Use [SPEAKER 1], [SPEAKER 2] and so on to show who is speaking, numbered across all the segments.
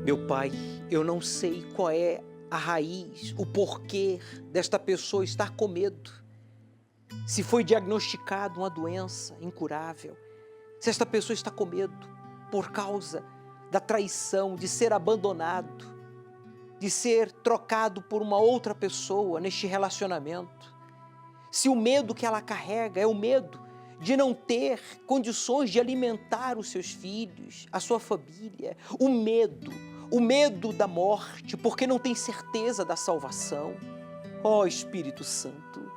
[SPEAKER 1] Meu Pai, eu não sei qual é a raiz, o porquê desta pessoa estar com medo. Se foi diagnosticado uma doença incurável, se esta pessoa está com medo por causa da traição, de ser abandonado, de ser trocado por uma outra pessoa neste relacionamento. Se o medo que ela carrega é o medo de não ter condições de alimentar os seus filhos, a sua família, o medo da morte, porque não tem certeza da salvação. Ó Espírito Santo,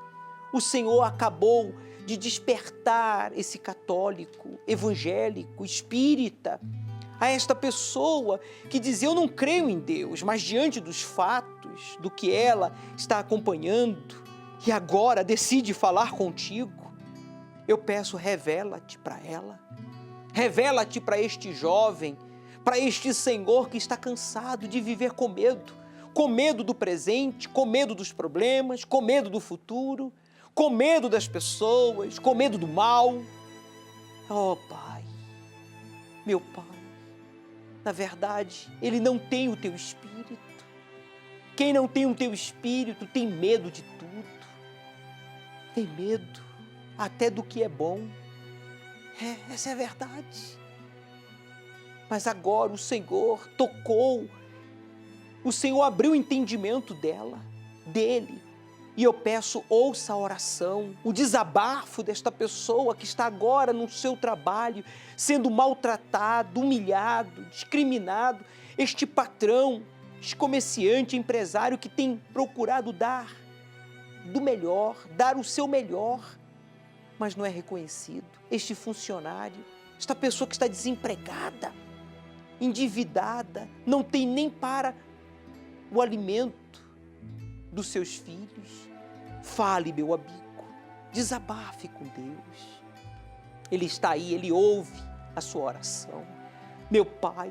[SPEAKER 1] o Senhor acabou de despertar esse católico, evangélico, espírita, a esta pessoa que diz: eu não creio em Deus, mas diante dos fatos, do que ela está acompanhando, e agora decide falar contigo, eu peço, revela-te para ela, revela-te para este jovem, para este senhor que está cansado de viver com medo do presente, com medo dos problemas, com medo do futuro, com medo das pessoas, com medo do mal. Oh Pai, meu Pai, na verdade, ele não tem o teu Espírito. Quem não tem o teu Espírito tem medo de tudo, tem medo até do que é bom. Essa é a verdade. Mas agora o Senhor tocou, o Senhor abriu o entendimento dele. E eu peço, ouça a oração, o desabafo desta pessoa que está agora no seu trabalho, sendo maltratado, humilhado, discriminado. Este patrão, este comerciante, empresário que tem procurado dar do melhor, dar o seu melhor, mas não é reconhecido. Este funcionário, esta pessoa que está desempregada, endividada, não tem nem para o alimento dos seus filhos. Fale, meu amigo, desabafe com Deus. Ele está aí, Ele ouve a sua oração. Meu Pai,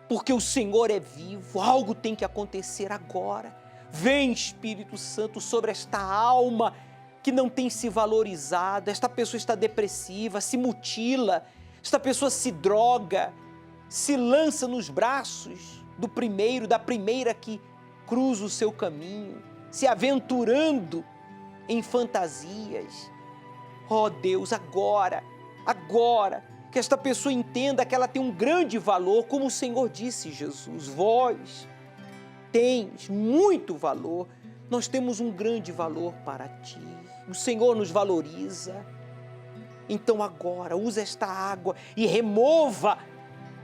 [SPEAKER 1] porque o Senhor é vivo, algo tem que acontecer agora. Vem, Espírito Santo, sobre esta alma que não tem se valorizado. Esta pessoa está depressiva, se mutila, esta pessoa se droga, se lança nos braços da primeira que cruza o seu caminho, se aventurando em fantasias. Ó Deus, agora, que esta pessoa entenda que ela tem um grande valor, como o Senhor disse, Jesus, vós tens muito valor, nós temos um grande valor para ti, o Senhor nos valoriza. Então agora, usa esta água e remova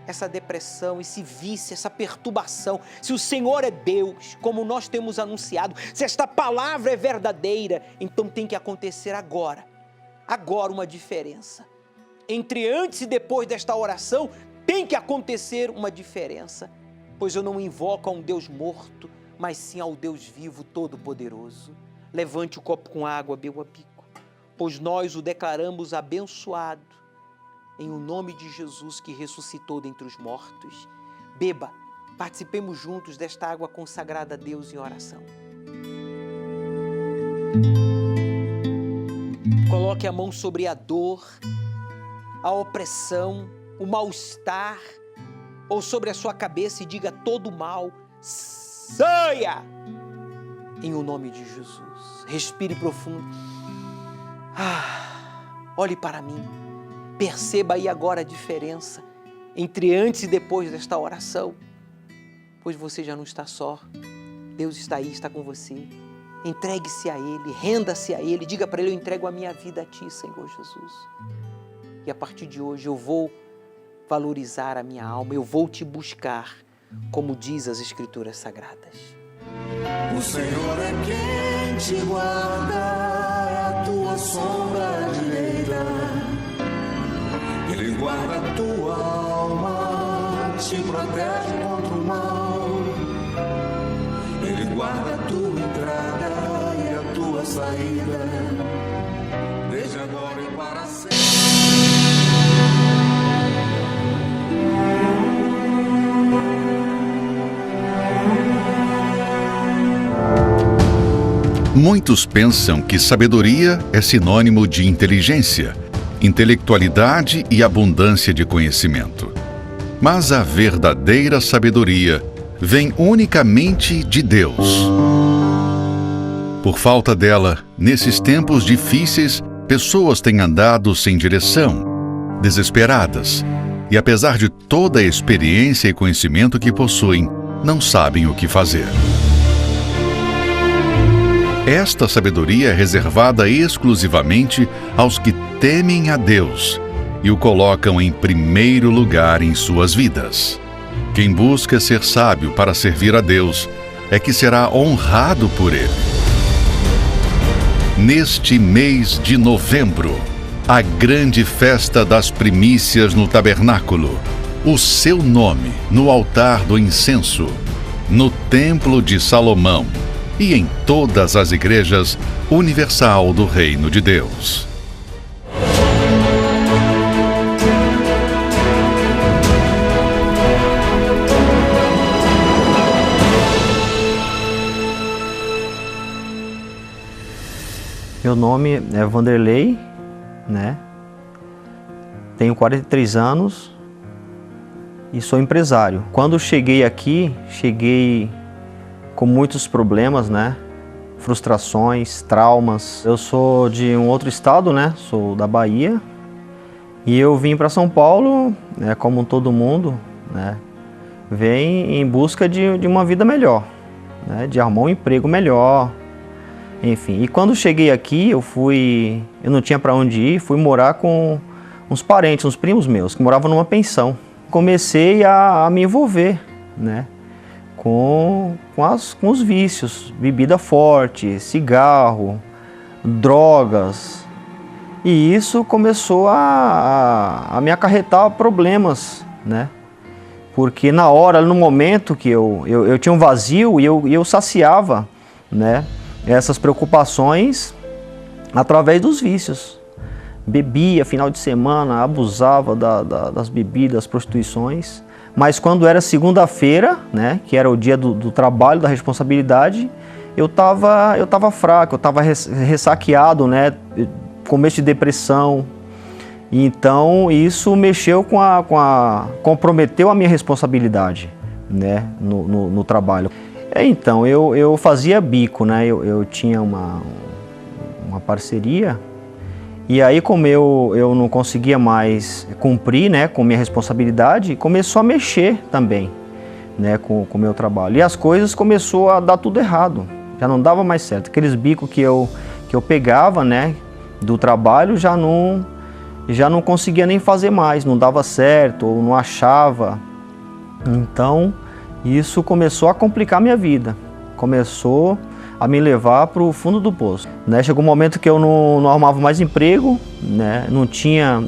[SPEAKER 1] essa depressão, esse vício, essa perturbação. Se o Senhor é Deus, como nós temos anunciado, se esta palavra é verdadeira, então tem que acontecer agora uma diferença. Entre antes e depois desta oração, tem que acontecer uma diferença, pois eu não invoco a um Deus morto, mas sim ao Deus vivo, todo-poderoso. Levante o copo com água, meu amigo, pois nós o declaramos abençoado, em o nome de Jesus que ressuscitou dentre os mortos. Beba, participemos juntos desta água consagrada a Deus em oração. Coloque a mão sobre a dor, a opressão, o mal-estar, ou sobre a sua cabeça e diga: todo mal, saia! Em o nome de Jesus. Respire profundo. Olhe para mim. Perceba aí agora a diferença entre antes e depois desta oração, pois você já não está só. Deus está aí, está com você. Entregue-se a Ele, renda-se a Ele, diga para Ele: eu entrego a minha vida a Ti, Senhor Jesus. E a partir de hoje eu vou valorizar a minha alma, eu vou Te buscar, como diz as Escrituras Sagradas.
[SPEAKER 2] O Senhor é quem te guarda, é a tua sombra direita. Ele guarda a tua alma, te protege contra o mal. Ele guarda a tua entrada e a tua saída, desde agora e para sempre.
[SPEAKER 3] Muitos pensam que sabedoria é sinônimo de inteligência, intelectualidade e abundância de conhecimento. Mas a verdadeira sabedoria vem unicamente de Deus. Por falta dela, nesses tempos difíceis, pessoas têm andado sem direção, desesperadas, e apesar de toda a experiência e conhecimento que possuem, não sabem o que fazer. Esta sabedoria é reservada exclusivamente aos que temem a Deus e o colocam em primeiro lugar em suas vidas. Quem busca ser sábio para servir a Deus é que será honrado por Ele. Neste mês de novembro, a grande festa das primícias no tabernáculo, o seu nome no altar do incenso, no Templo de Salomão e em todas as igrejas universal do Reino de Deus.
[SPEAKER 4] Meu nome é Vanderlei, né? Tenho 43 anos e sou empresário. Quando cheguei aqui, cheguei com muitos problemas, né? Frustrações, traumas. Eu sou de um outro estado, né? Sou da Bahia. E eu vim para São Paulo, né? Como todo mundo, né? Vem em busca de uma vida melhor, né? De arrumar um emprego melhor. Enfim, e quando cheguei aqui, eu não tinha para onde ir, fui morar com uns parentes, uns primos meus, que moravam numa pensão. Comecei a me envolver, né, com os vícios, bebida forte, cigarro, drogas. E isso começou a me acarretar problemas, né, porque na hora, no momento que eu tinha um vazio e eu saciava, né, essas preocupações através dos vícios. Bebia final de semana, abusava das bebidas, das prostituições. Mas quando era segunda-feira, né, que era o dia do trabalho, da responsabilidade, eu tava fraco, eu estava ressaqueado, né, começo de depressão. Então isso mexeu comprometeu a minha responsabilidade, né, no trabalho. Então, eu fazia bico, né? Eu tinha uma parceria e aí, como eu não conseguia mais cumprir, né, com minha responsabilidade, começou a mexer também, né, com o meu trabalho. E as coisas começou a dar tudo errado, já não dava mais certo. Aqueles bicos que eu pegava, né, do trabalho, já não conseguia nem fazer mais, não dava certo, ou não achava. Então, isso começou a complicar minha vida, começou a me levar para o fundo do poço, né? Chegou um momento que eu não arrumava mais emprego, né? Não tinha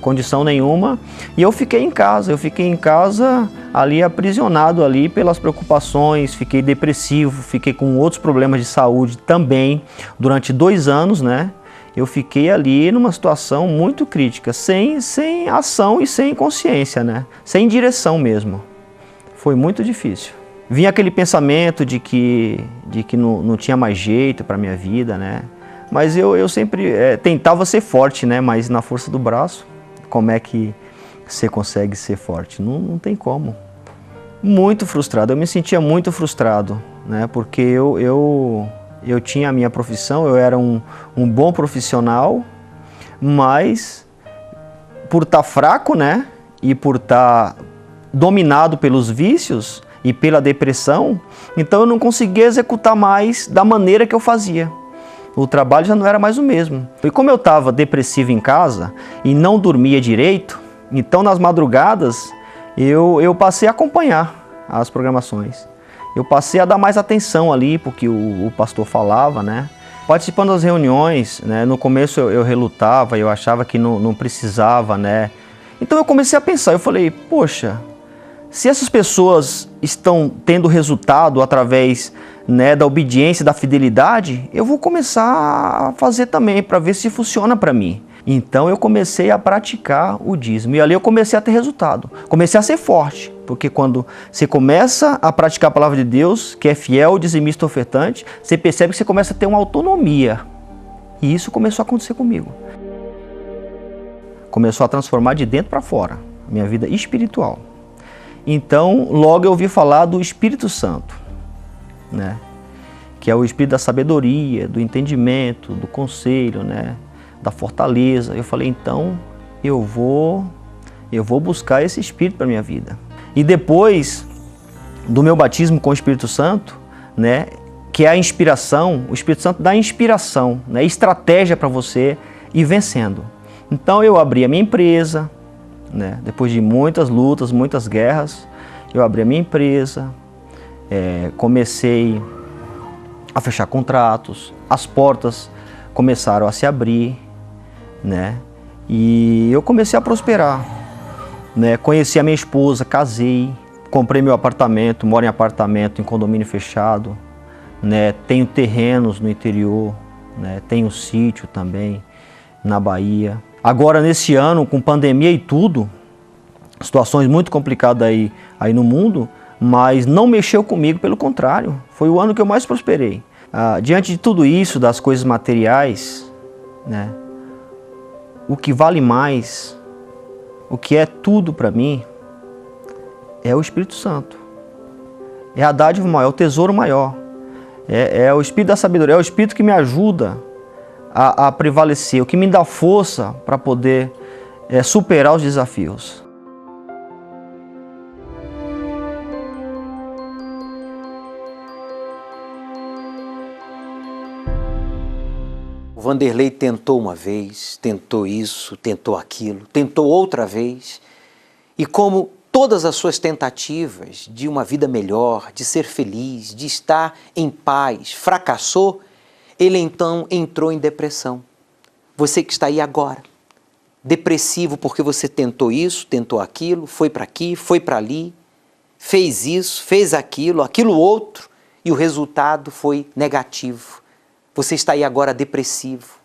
[SPEAKER 4] condição nenhuma e eu fiquei em casa ali aprisionado ali pelas preocupações, fiquei depressivo, fiquei com outros problemas de saúde também durante 2 anos, né? Eu fiquei ali numa situação muito crítica, sem ação e sem consciência, né? Sem direção mesmo. Foi muito difícil. Vinha aquele pensamento de que não tinha mais jeito para a minha vida, né? Mas eu sempre tentava ser forte, né? Mas na força do braço, como é que você consegue ser forte? Não tem como. Muito frustrado, eu me sentia muito frustrado, né? Porque eu tinha a minha profissão, eu era um bom profissional, mas por estar fraco, né? E por estar dominado pelos vícios e pela depressão, então eu não conseguia executar mais da maneira que eu fazia. O trabalho já não era mais o mesmo. E como eu estava depressivo em casa e não dormia direito, então nas madrugadas eu passei a acompanhar as programações. Eu passei a dar mais atenção ali porque o pastor falava, né? Participando das reuniões, né? No começo eu relutava, eu achava que não precisava, né? Então eu comecei a pensar, eu falei, poxa, se essas pessoas estão tendo resultado através, né, da obediência, da fidelidade, eu vou começar a fazer também para ver se funciona para mim. Então eu comecei a praticar o dízimo e ali eu comecei a ter resultado. Comecei a ser forte, porque quando você começa a praticar a palavra de Deus, que é fiel, dizimista, ofertante, você percebe que você começa a ter uma autonomia. E isso começou a acontecer comigo. Começou a transformar de dentro para fora, minha vida espiritual. Então, logo eu ouvi falar do Espírito Santo, né? Que é o Espírito da sabedoria, do entendimento, do conselho, né? Da fortaleza. Eu falei, então eu vou buscar esse Espírito para a minha vida. E depois do meu batismo com o Espírito Santo, né? Que é a inspiração, o Espírito Santo dá inspiração, né? Estratégia para você ir vencendo. Então eu abri a minha empresa, né? Depois de muitas lutas, muitas guerras, eu abri a minha empresa, comecei a fechar contratos, as portas começaram a se abrir, né? E eu comecei a prosperar, né? Conheci a minha esposa, casei, comprei meu apartamento, moro em apartamento, em condomínio fechado, né? Tenho terrenos no interior, né? Tenho sítio também na Bahia. Agora nesse ano, com pandemia e tudo, situações muito complicadas aí no mundo, mas não mexeu comigo, pelo contrário, foi o ano que eu mais prosperei. Diante de tudo isso, das coisas materiais, né? O que vale mais, o que é tudo para mim, é o Espírito Santo. É a dádiva maior, é o tesouro maior. É o Espírito da sabedoria, é o Espírito que me ajuda a prevalecer, o que me dá força para poder superar os desafios.
[SPEAKER 1] O Vanderlei tentou uma vez, tentou isso, tentou aquilo, tentou outra vez. E como todas as suas tentativas de uma vida melhor, de ser feliz, de estar em paz, fracassou, ele então entrou em depressão. Você que está aí agora, depressivo porque você tentou isso, tentou aquilo, foi para aqui, foi para ali, fez isso, fez aquilo outro, e o resultado foi negativo. Você está aí agora depressivo,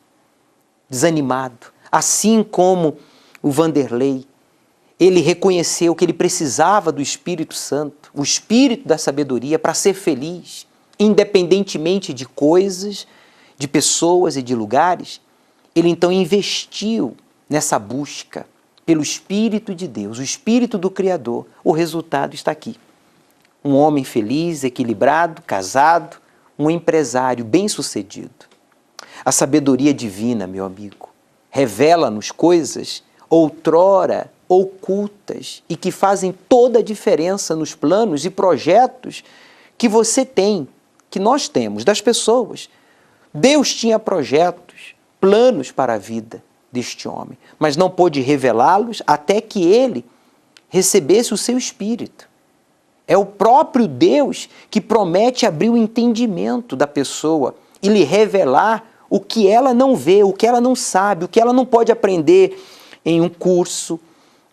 [SPEAKER 1] desanimado, assim como o Vanderlei. Ele reconheceu que ele precisava do Espírito Santo, o Espírito da sabedoria, para ser feliz, independentemente de coisas, de pessoas e de lugares. Ele então investiu nessa busca pelo Espírito de Deus, o Espírito do Criador. O resultado está aqui. Um homem feliz, equilibrado, casado, um empresário bem-sucedido. A sabedoria divina, meu amigo, revela-nos coisas outrora ocultas e que fazem toda a diferença nos planos e projetos que você tem, que nós temos, das pessoas. Deus tinha projetos, planos para a vida deste homem, mas não pôde revelá-los até que ele recebesse o seu Espírito. É o próprio Deus que promete abrir o entendimento da pessoa e lhe revelar o que ela não vê, o que ela não sabe, o que ela não pode aprender em um curso,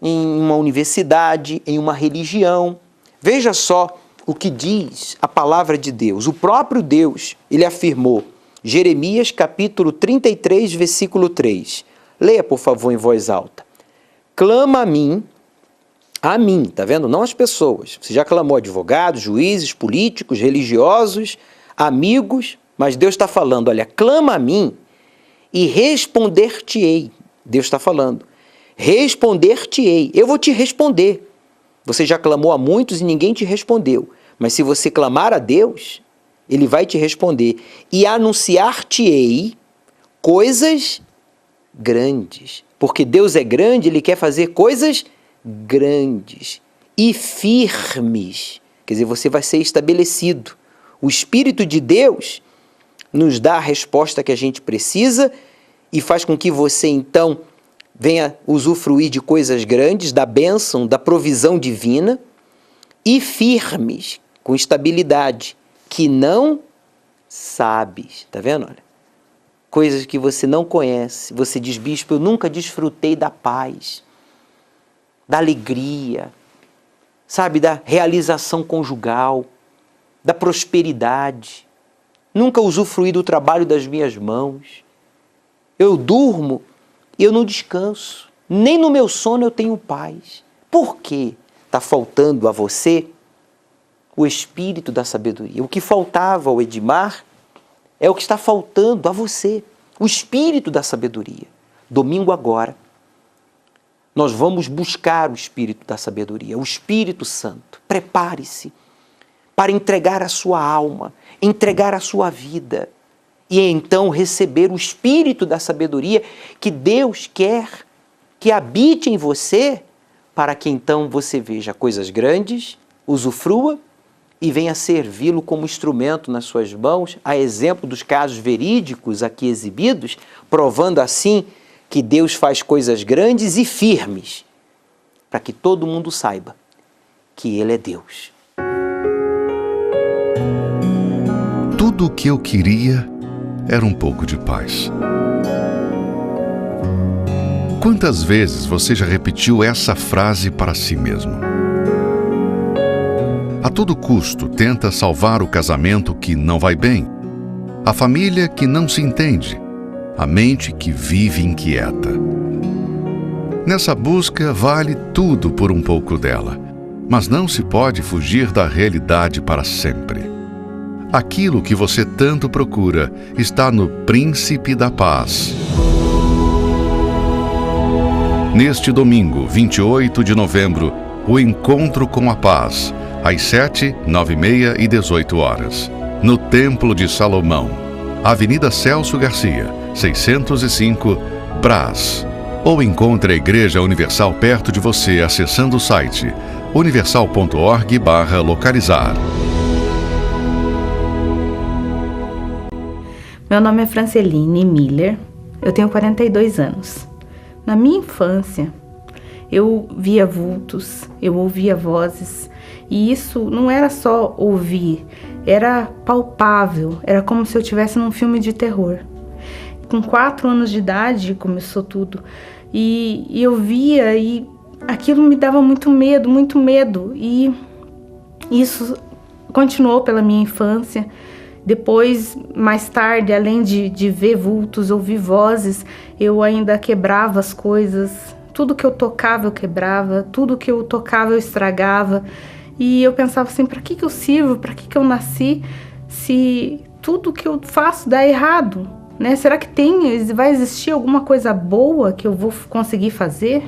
[SPEAKER 1] em uma universidade, em uma religião. Veja só o que diz a palavra de Deus. O próprio Deus, ele afirmou, Jeremias capítulo 33, versículo 3. Leia, por favor, em voz alta. Clama a mim, tá vendo? Não as pessoas. Você já clamou advogados, juízes, políticos, religiosos, amigos, mas Deus está falando, olha, clama a mim e responder-te-ei. Deus está falando, responder-te-ei. Eu vou te responder. Você já clamou a muitos e ninguém te respondeu. Mas se você clamar a Deus, Ele vai te responder. E anunciar-te-ei coisas grandes. Porque Deus é grande, Ele quer fazer coisas grandes e firmes. Quer dizer, você vai ser estabelecido. O Espírito de Deus nos dá a resposta que a gente precisa e faz com que você, então, venha usufruir de coisas grandes, da bênção, da provisão divina, e firmes, com estabilidade, que não sabes. Está vendo? Olha, coisas que você não conhece. Você diz, bispo, eu nunca desfrutei da paz, da alegria, sabe, da realização conjugal, da prosperidade. Nunca usufruí do trabalho das minhas mãos. Eu durmo e eu não descanso. Nem no meu sono eu tenho paz. Por quê? Está faltando a você o Espírito da sabedoria. O que faltava ao Edmar é o que está faltando a você. O Espírito da sabedoria. Domingo agora, nós vamos buscar o Espírito da sabedoria, o Espírito Santo. Prepare-se para entregar a sua alma, entregar a sua vida e então receber o Espírito da sabedoria que Deus quer que habite em você, para que então você veja coisas grandes, usufrua e venha servi-lo como instrumento nas suas mãos, a exemplo dos casos verídicos aqui exibidos, provando assim que Deus faz coisas grandes e firmes, para que todo mundo saiba que Ele é Deus.
[SPEAKER 3] Tudo o que eu queria era um pouco de paz. Quantas vezes você já repetiu essa frase para si mesmo? A todo custo tenta salvar o casamento que não vai bem, a família que não se entende, a mente que vive inquieta. Nessa busca vale tudo por um pouco dela, mas não se pode fugir da realidade para sempre. Aquilo que você tanto procura está no Príncipe da Paz. Neste domingo, 28 de novembro, o Encontro com a Paz, às 7, 9h30 e 18 horas, no Templo de Salomão, Avenida Celso Garcia, 605, Brás. Ou encontre a Igreja Universal perto de você acessando o site universal.org/localizar.
[SPEAKER 5] Meu nome é Franceline Miller, eu tenho 42 anos. Na minha infância, eu via vultos, eu ouvia vozes, e isso não era só ouvir, era palpável, era como se eu estivesse num filme de terror. Com 4 anos de idade começou tudo, e eu via, e aquilo me dava muito medo, e isso continuou pela minha infância. Depois, mais tarde, além de ver vultos, ouvir vozes, eu ainda quebrava as coisas. Tudo que eu tocava eu quebrava, tudo que eu tocava eu estragava. E eu pensava assim, para que eu sirvo, para que eu nasci, se tudo que eu faço dá errado, né? Será que vai existir alguma coisa boa que eu vou conseguir fazer?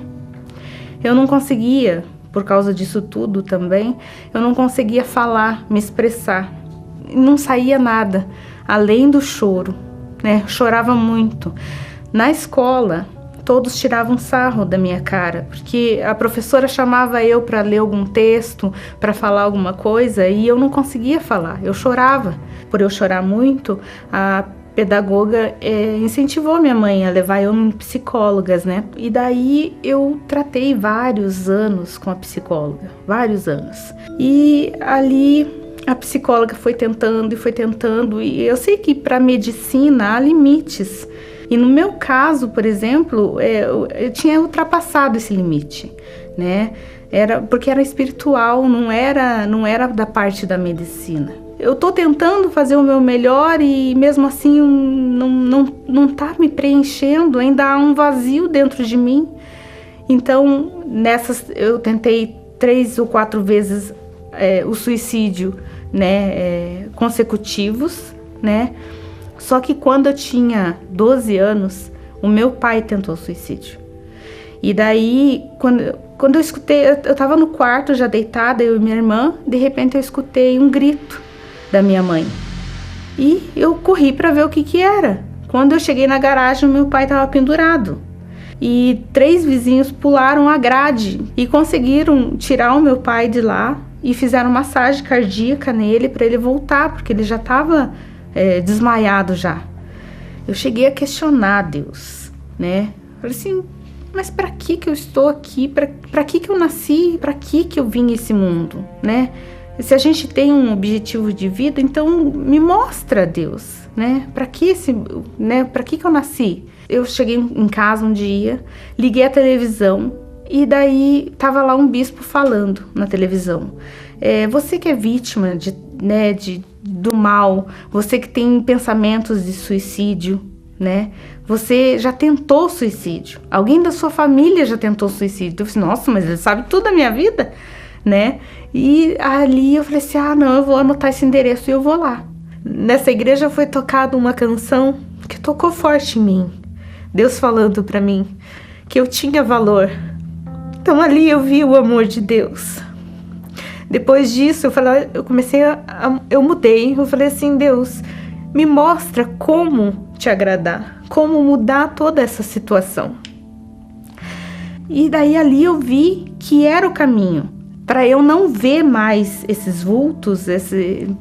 [SPEAKER 5] Eu não conseguia, por causa disso tudo também, eu não conseguia falar, me expressar. Não saía nada, além do choro, né? Chorava muito. Na escola, todos tiravam sarro da minha cara, porque a professora chamava eu para ler algum texto, para falar alguma coisa, e eu não conseguia falar, eu chorava. Por eu chorar muito, a pedagoga incentivou minha mãe a levar eu em psicólogas, né? E daí eu tratei vários anos com a psicóloga, vários anos. E ali a psicóloga foi tentando, e eu sei que para a medicina há limites. E no meu caso, por exemplo, eu tinha ultrapassado esse limite, né? Porque era espiritual, não era da parte da medicina. Eu estou tentando fazer o meu melhor e mesmo assim não tá me preenchendo, ainda há um vazio dentro de mim. Então, eu tentei 3 ou 4 vezes o suicídio, né, consecutivos, né? Só que quando eu tinha 12 anos, o meu pai tentou suicídio. E daí, quando eu escutei, eu estava no quarto já deitada, eu e minha irmã, de repente eu escutei um grito da minha mãe. E eu corri para ver o que era. Quando eu cheguei na garagem, o meu pai estava pendurado. E 3 vizinhos pularam a grade e conseguiram tirar o meu pai de lá e fizeram massagem cardíaca nele para ele voltar, porque ele já estava desmaiado já. Eu cheguei a questionar Deus, né? Falei assim, mas para que eu estou aqui? Para que eu nasci? Para que eu vim a esse mundo, né? Se a gente tem um objetivo de vida, então me mostra, Deus, né? Para que eu nasci? Eu cheguei em casa um dia, liguei a televisão e daí tava lá um bispo falando na televisão. Você que é vítima do mal, você que tem pensamentos de suicídio, né? Você já tentou suicídio. Alguém da sua família já tentou suicídio. Eu falei, nossa, mas ele sabe tudo da minha vida, né? E ali eu falei assim, não, eu vou anotar esse endereço e eu vou lá. Nessa igreja foi tocada uma canção que tocou forte em mim. Deus falando pra mim que eu tinha valor, Então ali eu vi o amor de Deus. Depois disso eu mudei, eu falei assim, Deus, me mostra como te agradar, como mudar toda essa situação. E daí ali eu vi que era o caminho, para eu não ver mais esses vultos,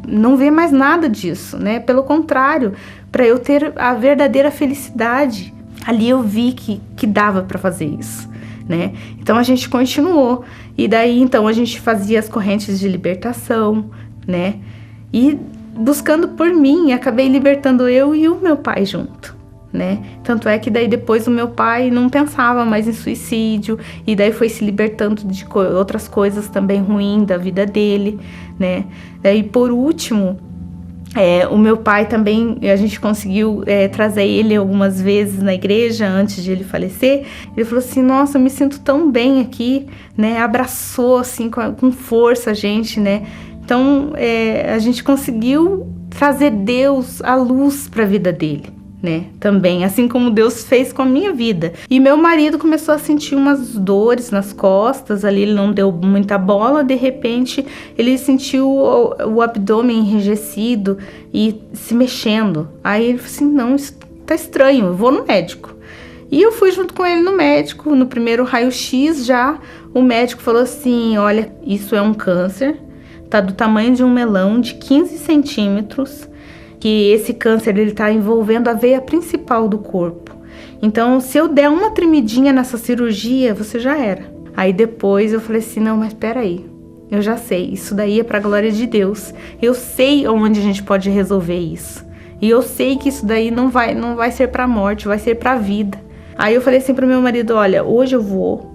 [SPEAKER 5] não ver mais nada disso, né? Pelo contrário, para eu ter a verdadeira felicidade. Ali eu vi que dava para fazer isso, né? Então a gente continuou, e daí então a gente fazia as correntes de libertação, né? E buscando por mim, acabei libertando eu e o meu pai junto, né? Tanto é que daí depois o meu pai não pensava mais em suicídio, e daí foi se libertando de outras coisas também ruins da vida dele, né? Daí por último, o meu pai também, a gente conseguiu trazer ele algumas vezes na igreja antes de ele falecer. Ele falou assim, nossa, eu me sinto tão bem aqui, né? Abraçou assim com força a gente, né? Então a gente conseguiu trazer Deus, a luz para a vida dele, né? Também, assim como Deus fez com a minha vida. E meu marido começou a sentir umas dores nas costas, ali ele não deu muita bola, de repente ele sentiu o abdômen enrijecido e se mexendo. Aí ele falou assim, não, isso tá estranho, eu vou no médico. E eu fui junto com ele no médico, no primeiro raio-x já, o médico falou assim, olha, isso é um câncer, tá do tamanho de um melão, de 15 centímetros, que esse câncer ele está envolvendo a veia principal do corpo. Então, se eu der uma tremidinha nessa cirurgia, você já era. Aí depois eu falei assim, não, mas peraí, eu já sei, isso daí é para a glória de Deus. Eu sei onde a gente pode resolver isso. E eu sei que isso daí não vai ser para a morte, vai ser para a vida. Aí eu falei assim para o meu marido, olha, hoje eu vou.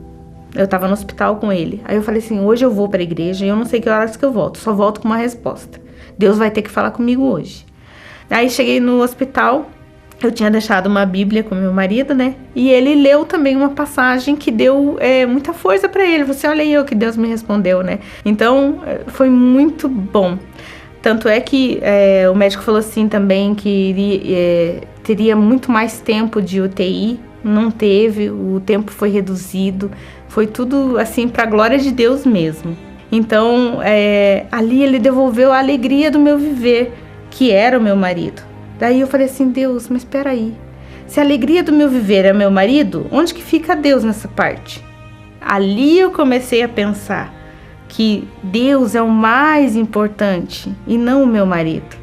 [SPEAKER 5] Eu estava no hospital com ele. Aí eu falei assim, hoje eu vou para a igreja e eu não sei que horas que eu volto, só volto com uma resposta. Deus vai ter que falar comigo hoje. Aí cheguei no hospital, eu tinha deixado uma Bíblia com meu marido, né? E ele leu também uma passagem que deu muita força para ele. Você olha aí o que Deus me respondeu, né? Então, foi muito bom. Tanto é que o médico falou assim também que teria muito mais tempo de UTI. Não teve, o tempo foi reduzido. Foi tudo assim para a glória de Deus mesmo. Então, ali ele devolveu a alegria do meu viver, que era o meu marido. Daí eu falei assim, Deus, mas espera aí. Se a alegria do meu viver é meu marido, onde que fica Deus nessa parte? Ali eu comecei a pensar que Deus é o mais importante e não o meu marido,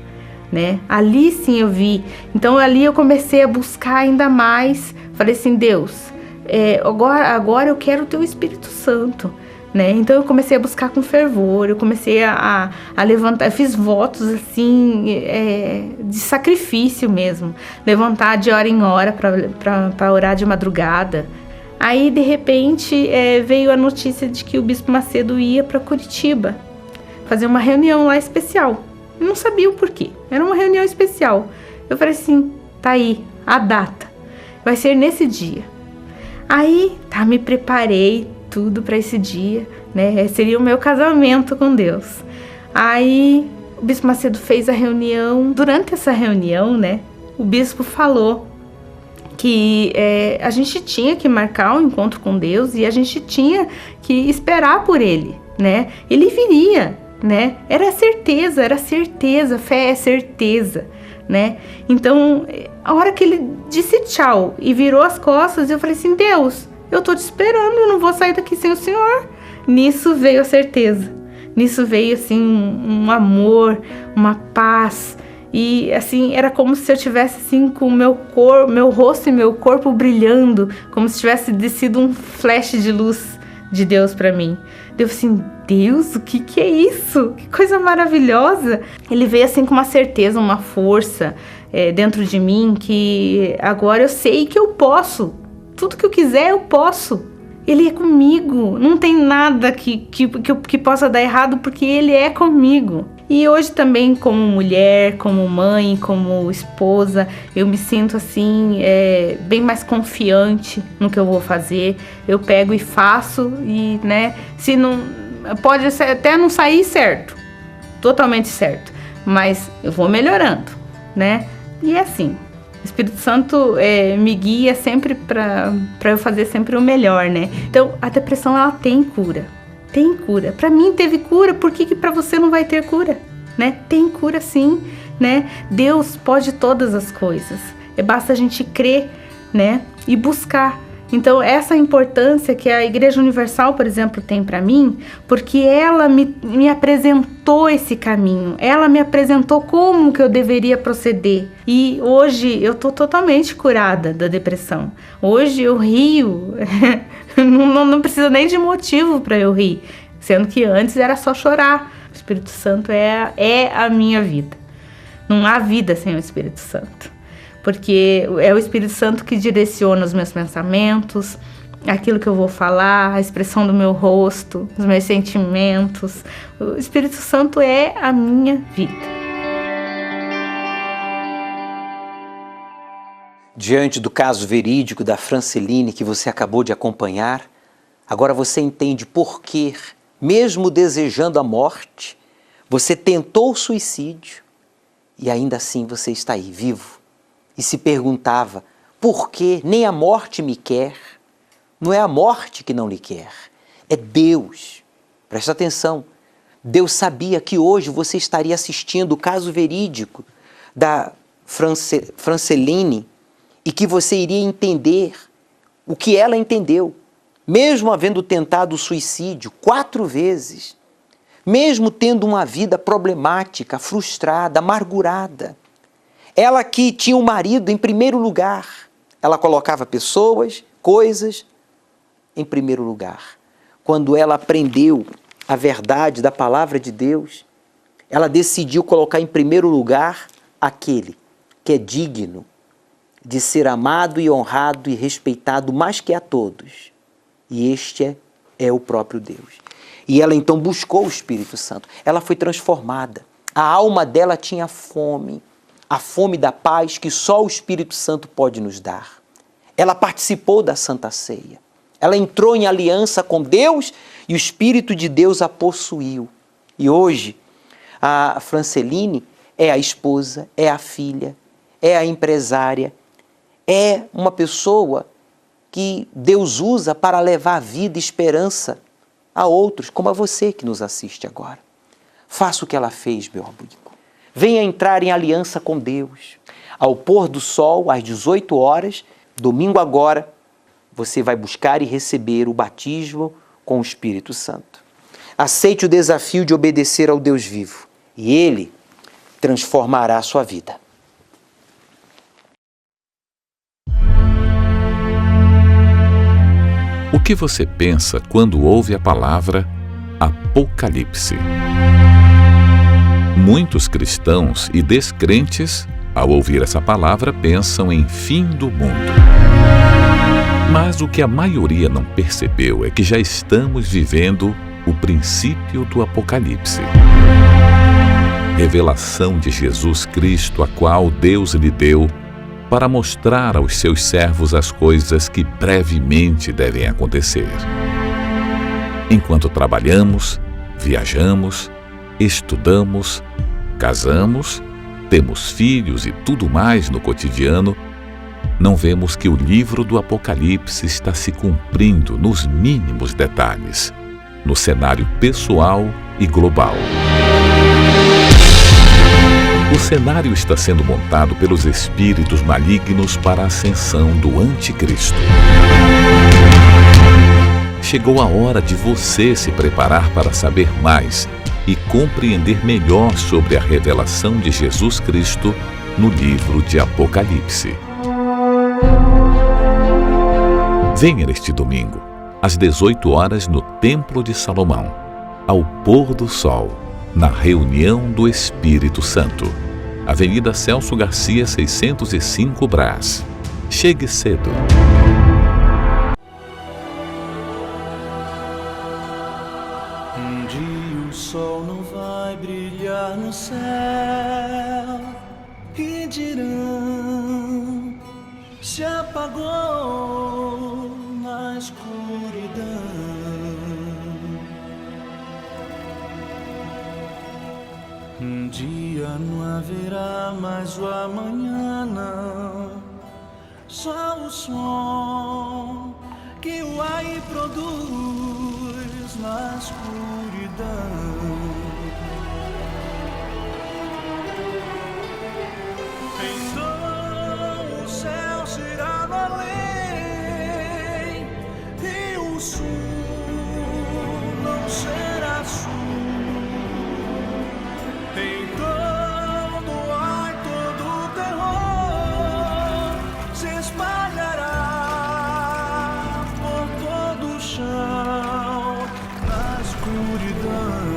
[SPEAKER 5] né? Ali sim eu vi. Então ali eu comecei a buscar ainda mais. Falei assim, Deus, agora eu quero o teu Espírito Santo. Né? Então eu comecei a buscar com fervor, eu comecei a levantar, eu fiz votos assim, de sacrifício mesmo, levantar de hora em hora para orar de madrugada. Aí de repente veio a notícia de que o Bispo Macedo ia para Curitiba fazer uma reunião lá especial. Eu não sabia o porquê, era uma reunião especial. Eu falei assim, tá aí, a data, vai ser nesse dia. Aí me preparei tudo para esse dia, né? Seria o meu casamento com Deus. Aí o Bispo Macedo fez a reunião. Durante essa reunião, né, o bispo falou que a gente tinha que marcar um encontro com Deus e a gente tinha que esperar por ele, né? Ele viria, né? Era certeza, fé é certeza, né? Então, a hora que ele disse tchau e virou as costas, eu falei assim, Deus, eu tô te esperando, eu não vou sair daqui sem o Senhor. Nisso veio a certeza. Nisso veio, assim, um amor, uma paz. E, assim, era como se eu tivesse, assim, com o meu rosto e meu corpo brilhando, como se tivesse descido um flash de luz de Deus pra mim. Eu assim, Deus, o que é isso? Que coisa maravilhosa. Ele veio, assim, com uma certeza, uma força dentro de mim, que agora eu sei que eu posso. Tudo que eu quiser, eu posso. Ele é comigo. Não tem nada que possa dar errado, porque Ele é comigo. E hoje também, como mulher, como mãe, como esposa, eu me sinto assim, bem mais confiante no que eu vou fazer. Eu pego e faço e, né, se não... Pode até não sair certo, totalmente certo, mas eu vou melhorando, né? E é assim. O Espírito Santo me guia sempre para eu fazer sempre o melhor, né? Então, a depressão, ela tem cura. Tem cura. Para mim teve cura, por que para você não vai ter cura? Né? Tem cura sim, né? Deus pode todas as coisas. Basta a gente crer, né? E buscar. Então, essa importância que a Igreja Universal, por exemplo, tem para mim, porque ela me apresentou esse caminho, ela me apresentou como que eu deveria proceder. E hoje eu tô totalmente curada da depressão. Hoje eu rio, não precisa nem de motivo para eu rir, sendo que antes era só chorar. O Espírito Santo é a minha vida. Não há vida sem o Espírito Santo. Porque é o Espírito Santo que direciona os meus pensamentos, aquilo que eu vou falar, a expressão do meu rosto, os meus sentimentos. O Espírito Santo é a minha vida.
[SPEAKER 1] Diante do caso verídico da Franceline que você acabou de acompanhar, agora você entende por que, mesmo desejando a morte, você tentou o suicídio e ainda assim você está aí, vivo. E se perguntava, por que nem a morte me quer? Não é a morte que não lhe quer, é Deus. Presta atenção, Deus sabia que hoje você estaria assistindo o caso verídico da Franceline e que você iria entender o que ela entendeu, mesmo havendo tentado o suicídio 4 vezes, mesmo tendo uma vida problemática, frustrada, amargurada. Ela que tinha o marido em primeiro lugar, ela colocava pessoas, coisas em primeiro lugar. Quando ela aprendeu a verdade da palavra de Deus, ela decidiu colocar em primeiro lugar aquele que é digno de ser amado e honrado e respeitado mais que a todos. E este é o próprio Deus. E ela então buscou o Espírito Santo. Ela foi transformada. A alma dela tinha fome. A fome da paz que só o Espírito Santo pode nos dar. Ela participou da Santa Ceia. Ela entrou em aliança com Deus e o Espírito de Deus a possuiu. E hoje, a Franceline é a esposa, é a filha, é a empresária, é uma pessoa que Deus usa para levar vida e esperança a outros, como a você que nos assiste agora. Faça o que ela fez, meu amigo. Venha entrar em aliança com Deus. Ao pôr do sol, às 18 horas, domingo agora, você vai buscar e receber o batismo com o Espírito Santo. Aceite o desafio de obedecer ao Deus vivo e Ele transformará a sua vida.
[SPEAKER 6] O que você pensa quando ouve a palavra Apocalipse? Muitos cristãos e descrentes, ao ouvir essa palavra, pensam em fim do mundo. Mas o que a maioria não percebeu é que já estamos vivendo o princípio do Apocalipse. Revelação de Jesus Cristo, a qual Deus lhe deu para mostrar aos seus servos as coisas que brevemente devem acontecer. Enquanto trabalhamos, viajamos, estudamos, casamos, temos filhos e tudo mais no cotidiano, não vemos que o livro do Apocalipse está se cumprindo nos mínimos detalhes, no cenário pessoal e global. O cenário está sendo montado pelos espíritos malignos para a ascensão do Anticristo. Chegou a hora de você se preparar para saber mais e compreender melhor sobre a revelação de Jesus Cristo no livro de Apocalipse. Venha neste domingo, às 18 horas, no Templo de Salomão, ao pôr do sol, na reunião do Espírito Santo. Avenida Celso Garcia, 605 Brás. Chegue cedo.
[SPEAKER 2] Um dia o sol não vai brilhar no céu e dirão: se apagou na escuridão. Um dia não haverá mais o amanhã, não. só o som que o ar produz na escuridão. Então o céu será no além e o sul não será sul. Então do ar todo o terror se espalhará por todo o chão na escuridão.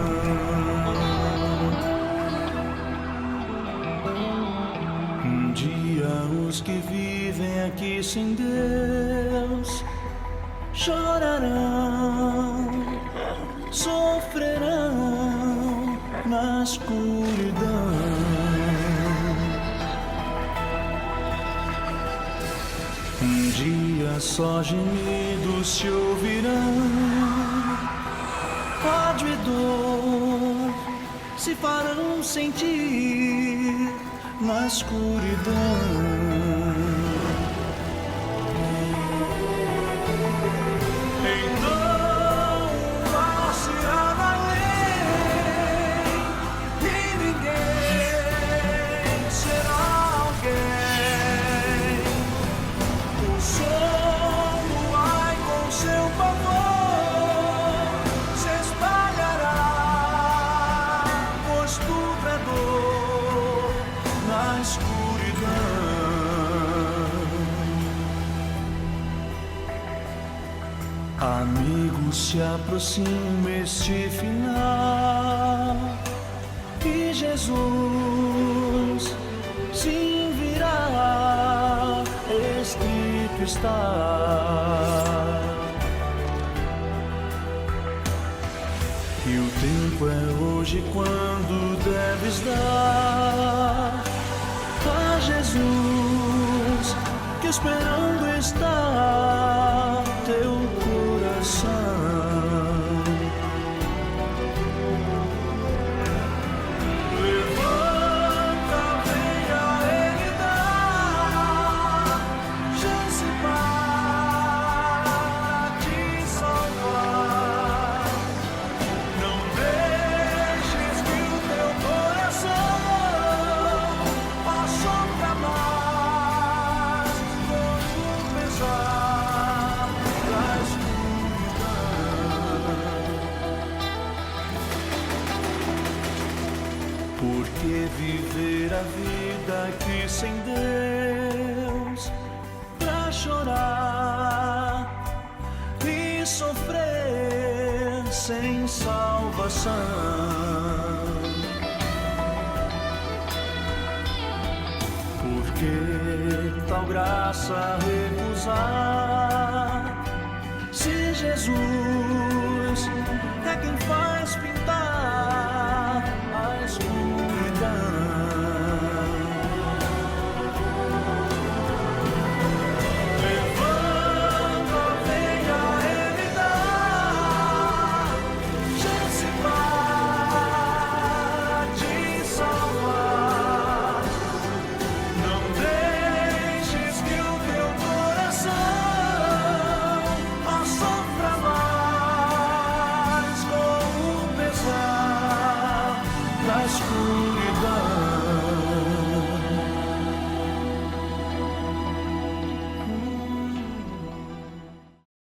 [SPEAKER 2] Um dia os que vivem aqui sem Deus chorarão, sofrerão na escuridão. Um dia só gemidos se ouvirão, ódio e dor se farão sentir na escuridão. Amigos, se aproxima este final e Jesus sim virá, escrito está. E o tempo é hoje quando deves dar a Jesus, que esperando está teu coração. Levanta, venha Ele dar chance para te salvar. Não deixes que o teu coração possa mais todo pesar da escuridão. Porque viver a vida aqui sem Deus, pra chorar e sofrer sem salvação. Porque tal graça recusar